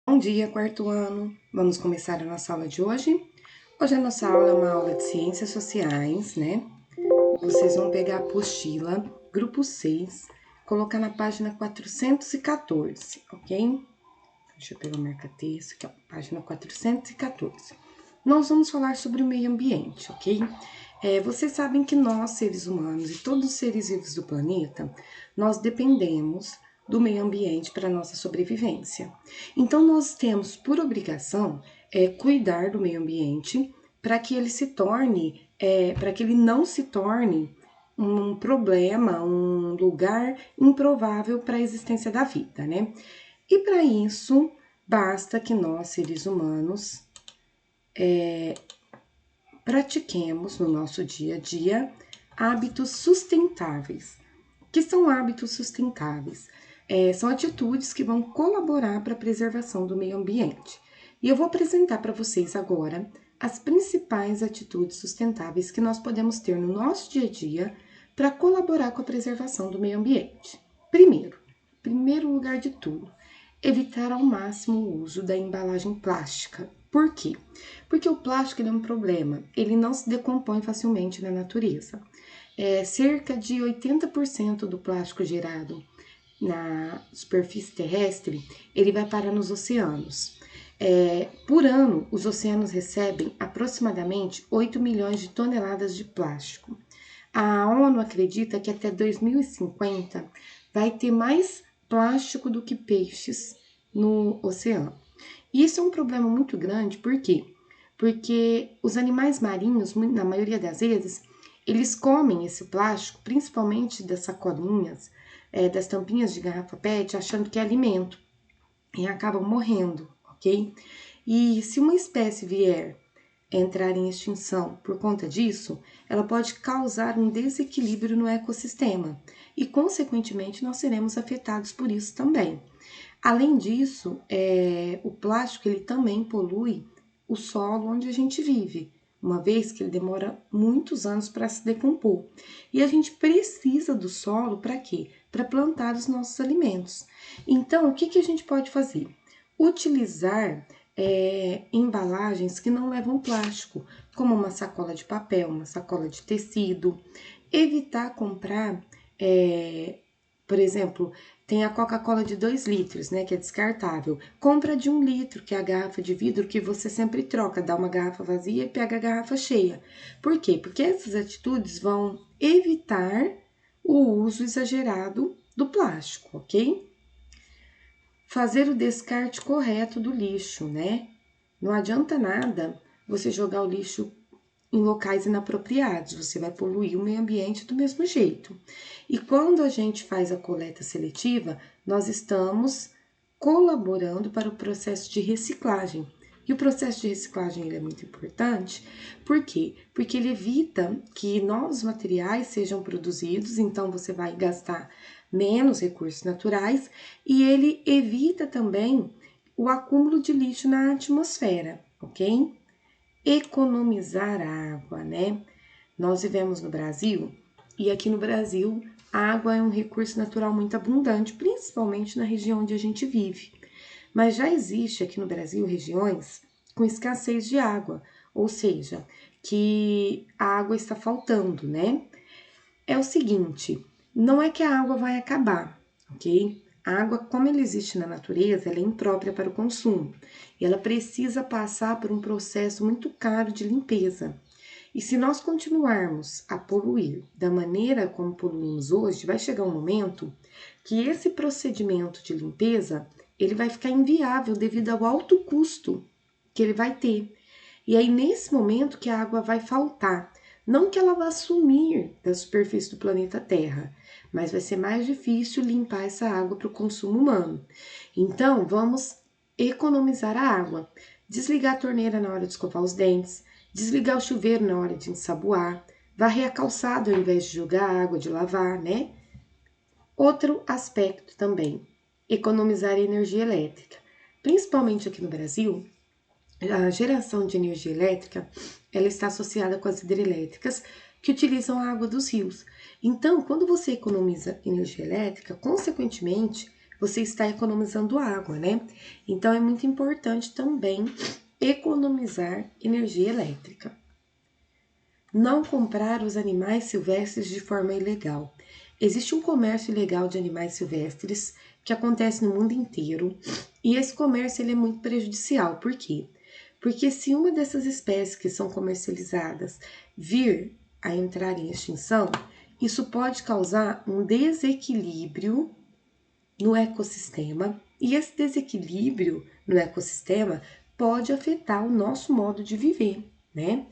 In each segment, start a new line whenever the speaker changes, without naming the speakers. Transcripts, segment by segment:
Bom dia, quarto ano. Vamos começar a nossa aula de hoje. Hoje a nossa aula é uma aula de ciências sociais, né? Vocês vão pegar a apostila, grupo 6, colocar na página 414, ok? Deixa eu pegar o marca-texto aqui, ó, página 414. Nós vamos falar sobre o meio ambiente, ok? Vocês sabem que nós, seres humanos e todos os seres vivos do planeta, nós dependemos do meio ambiente para a nossa sobrevivência. Então, nós temos por obrigação cuidar do meio ambiente para que ele se torne, para que ele não se torne um problema, um lugar improvável para a existência da vida, né? E para isso, basta que nós, seres humanos, pratiquemos no nosso dia a dia hábitos sustentáveis. O que são hábitos sustentáveis? São atitudes que vão colaborar para a preservação do meio ambiente. E eu vou apresentar para vocês agora as principais atitudes sustentáveis que nós podemos ter no nosso dia a dia para colaborar com a preservação do meio ambiente. Primeiro lugar de tudo, evitar ao máximo o uso da embalagem plástica. Por quê? Porque o plástico é um problema, ele não se decompõe facilmente na natureza. Cerca de 80% do plástico gerado na superfície terrestre, ele vai parar nos oceanos. Por ano, os oceanos recebem aproximadamente 8 milhões de toneladas de plástico. A ONU acredita que até 2050 vai ter mais plástico do que peixes no oceano. E isso é um problema muito grande, por quê? Porque os animais marinhos, na maioria das vezes, eles comem esse plástico, principalmente das sacolinhas, das tampinhas de garrafa PET, achando que é alimento, e acabam morrendo, ok? E se uma espécie vier entrar em extinção por conta disso, ela pode causar um desequilíbrio no ecossistema e, consequentemente, nós seremos afetados por isso também. Além disso, o plástico ele também polui o solo onde a gente vive, uma vez que ele demora muitos anos para se decompor. E a gente precisa do solo para quê? Para plantar os nossos alimentos. Então, o que a gente pode fazer? Utilizar embalagens que não levam plástico, como uma sacola de papel, uma sacola de tecido. Evitar comprar, por exemplo, tem a Coca-Cola de 2 litros, né, que é descartável. Compra de 1 litro, que é a garrafa de vidro que você sempre troca, dá uma garrafa vazia e pega a garrafa cheia. Por quê? Porque essas atitudes vão evitar o uso exagerado do plástico, ok? Fazer o descarte correto do lixo, né? Não adianta nada você jogar o lixo em locais inapropriados, você vai poluir o meio ambiente do mesmo jeito. E quando a gente faz a coleta seletiva, nós estamos colaborando para o processo de reciclagem. E o processo de reciclagem ele é muito importante, por quê? Porque ele evita que novos materiais sejam produzidos, então você vai gastar menos recursos naturais, e ele evita também o acúmulo de lixo na atmosfera, ok? Economizar água, né? Nós vivemos no Brasil e aqui no Brasil a água é um recurso natural muito abundante, principalmente na região onde a gente vive. Mas já existe aqui no Brasil regiões com escassez de água, ou seja, que a água está faltando, né? É o seguinte, não é que a água vai acabar, ok? A água, como ela existe na natureza, ela é imprópria para o consumo e ela precisa passar por um processo muito caro de limpeza. E se nós continuarmos a poluir da maneira como poluímos hoje, vai chegar um momento que esse procedimento de limpeza ele vai ficar inviável devido ao alto custo que ele vai ter. E aí, nesse momento que a água vai faltar, não que ela vá sumir da superfície do planeta Terra, mas vai ser mais difícil limpar essa água para o consumo humano. Então, vamos economizar a água. Desligar a torneira na hora de escovar os dentes, desligar o chuveiro na hora de ensaboar, varrer a calçada ao invés de jogar água de lavar, né? Outro aspecto também, economizar energia elétrica. Principalmente aqui no Brasil, a geração de energia elétrica, ela está associada com as hidrelétricas que utilizam a água dos rios. Então, quando você economiza energia elétrica, consequentemente, você está economizando água, né? Então é muito importante também economizar energia elétrica. Não comprar os animais silvestres de forma ilegal. Existe um comércio ilegal de animais silvestres que acontece no mundo inteiro e esse comércio ele é muito prejudicial. Por quê? Porque se uma dessas espécies que são comercializadas vir a entrar em extinção, isso pode causar um desequilíbrio no ecossistema e esse desequilíbrio no ecossistema pode afetar o nosso modo de viver, né?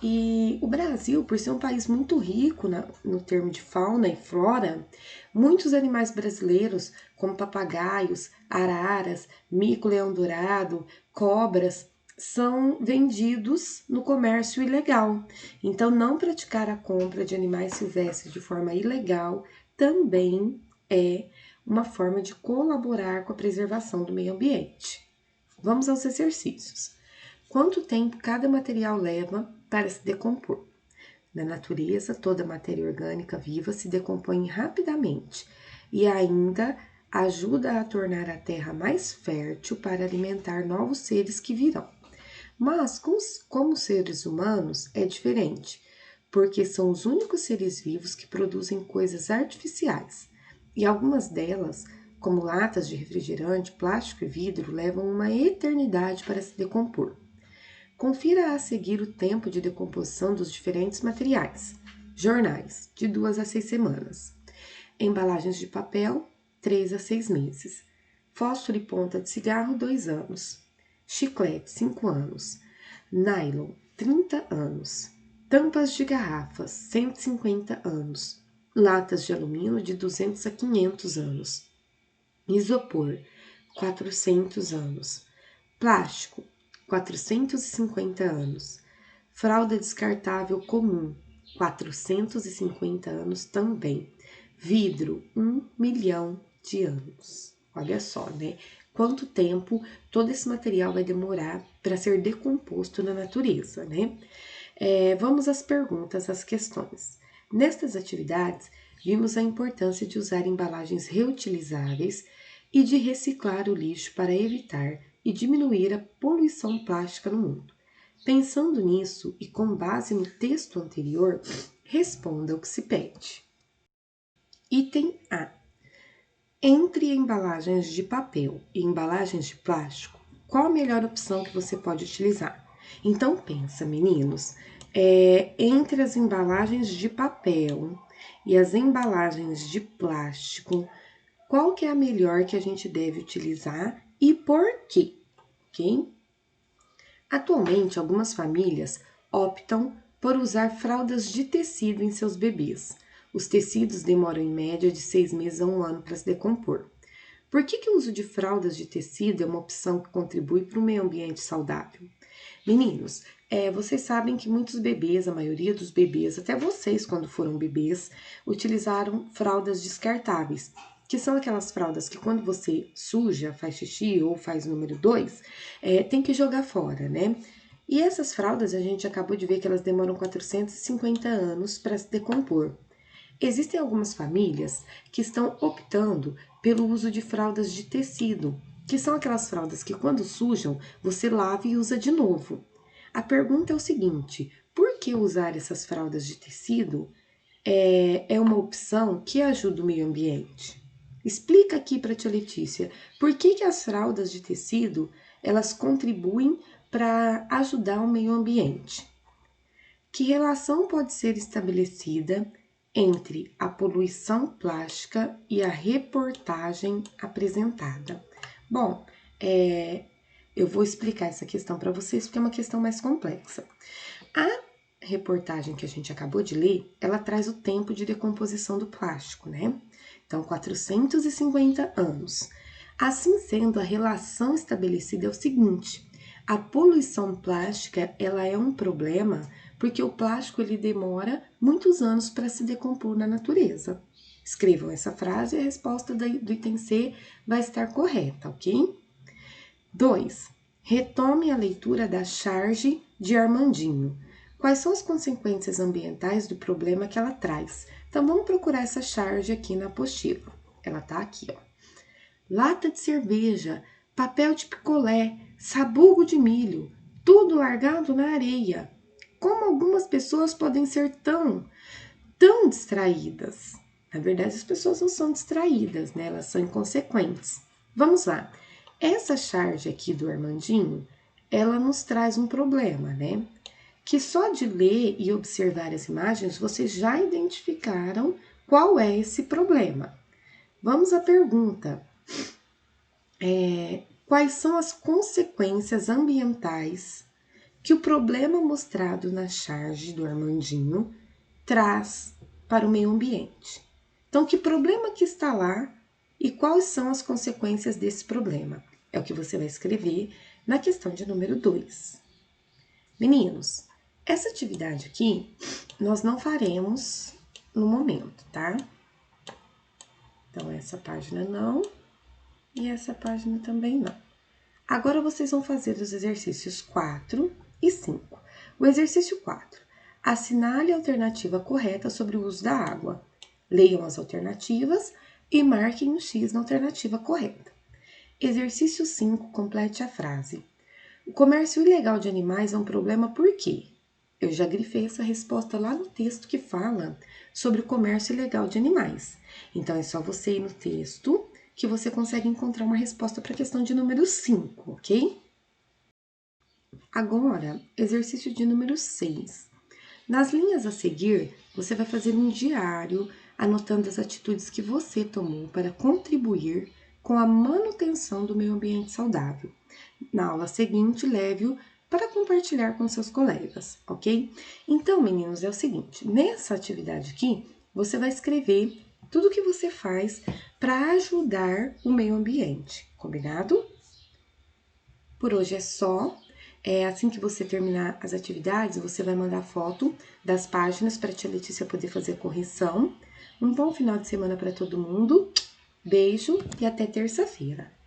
E o Brasil, por ser um país muito rico no termo de fauna e flora, muitos animais brasileiros, como papagaios, araras, mico-leão-dourado, cobras, são vendidos no comércio ilegal. Então, não praticar a compra de animais silvestres de forma ilegal também é uma forma de colaborar com a preservação do meio ambiente. Vamos aos exercícios. Quanto tempo cada material leva para se decompor? Na natureza, toda matéria orgânica viva se decompõe rapidamente e ainda ajuda a tornar a terra mais fértil para alimentar novos seres que virão. Mas, como seres humanos, é diferente, porque são os únicos seres vivos que produzem coisas artificiais. E algumas delas, como latas de refrigerante, plástico e vidro, levam uma eternidade para se decompor. Confira a seguir o tempo de decomposição dos diferentes materiais. Jornais, de 2 a 6 semanas. Embalagens de papel, 3 a 6 meses. Fósforo e ponta de cigarro, 2 anos. Chiclete, 5 anos. Nylon, 30 anos. Tampas de garrafas, 150 anos. Latas de alumínio, de 200 a 500 anos. Isopor, 400 anos. Plástico, 450 anos. Fralda descartável comum, 450 anos também. Vidro, 1 milhão de anos. Olha só, né? Quanto tempo todo esse material vai demorar para ser decomposto na natureza, né? Vamos às perguntas, às questões. Nestas atividades, vimos a importância de usar embalagens reutilizáveis e de reciclar o lixo para evitar e diminuir a poluição plástica no mundo. Pensando nisso e com base no texto anterior, responda o que se pede. Item A. Entre embalagens de papel e embalagens de plástico, qual a melhor opção que você pode utilizar? Então pensa, meninos, entre as embalagens de papel e as embalagens de plástico, qual que é a melhor que a gente deve utilizar e por quê? Ok? Atualmente, algumas famílias optam por usar fraldas de tecido em seus bebês. Os tecidos demoram em média de 6 meses a 1 ano para se decompor. Por que o uso de fraldas de tecido é uma opção que contribui para um meio ambiente saudável? Meninos, vocês sabem que muitos bebês, a maioria dos bebês, até vocês quando foram bebês, utilizaram fraldas descartáveis, que são aquelas fraldas que quando você suja, faz xixi ou faz número 2, tem que jogar fora, né? E essas fraldas a gente acabou de ver que elas demoram 450 anos para se decompor. Existem algumas famílias que estão optando pelo uso de fraldas de tecido, que são aquelas fraldas que quando sujam, você lava e usa de novo. A pergunta é o seguinte: por que usar essas fraldas de tecido é uma opção que ajuda o meio ambiente? Explica aqui para a tia Letícia, por que as fraldas de tecido, elas contribuem para ajudar o meio ambiente? Que relação pode ser estabelecida entre a poluição plástica e a reportagem apresentada? Bom, eu vou explicar essa questão para vocês porque é uma questão mais complexa. A reportagem que a gente acabou de ler, ela traz o tempo de decomposição do plástico, né? Então, 450 anos. Assim sendo, a relação estabelecida é o seguinte: a poluição plástica, ela é um problema porque o plástico ele demora muitos anos para se decompor na natureza. Escrevam essa frase e a resposta do item C vai estar correta, ok? 2. Retome a leitura da charge de Armandinho. Quais são as consequências ambientais do problema que ela traz? Então, vamos procurar essa charge aqui na apostila. Ela tá aqui, ó. lata de cerveja, papel de picolé, sabugo de milho, tudo largado na areia. Como algumas pessoas podem ser tão distraídas? Na verdade, as pessoas não são distraídas, né? Elas são inconsequentes. Vamos lá. Essa charge aqui do Armandinho, ela nos traz um problema, né? Que só de ler e observar as imagens, vocês já identificaram qual é esse problema. Vamos à pergunta. Quais são as consequências ambientais que o problema mostrado na charge do Armandinho traz para o meio ambiente? Então, que problema que está lá e quais são as consequências desse problema? É o que você vai escrever na questão de número 2. Meninos, essa atividade aqui nós não faremos no momento, tá? Então, essa página não e essa página também não. Agora vocês vão fazer os exercícios 4 e 5. O exercício 4. Assinale a alternativa correta sobre o uso da água. Leiam as alternativas e marquem um X na alternativa correta. Exercício 5. Complete a frase. O comércio ilegal de animais é um problema por quê? Eu já grifei essa resposta lá no texto que fala sobre o comércio ilegal de animais. Então, é só você ir no texto que você consegue encontrar uma resposta para a questão de número 5, ok? Agora, exercício de número 6. Nas linhas a seguir, você vai fazer um diário anotando as atitudes que você tomou para contribuir com a manutenção do meio ambiente saudável. Na aula seguinte, leve-o para compartilhar com seus colegas, ok? Então, meninos, é o seguinte, nessa atividade aqui, você vai escrever tudo que você faz para ajudar o meio ambiente, combinado? Por hoje é só. Assim que você terminar as atividades, você vai mandar foto das páginas para a tia Letícia poder fazer a correção. Um bom final de semana para todo mundo. Beijo e até terça-feira.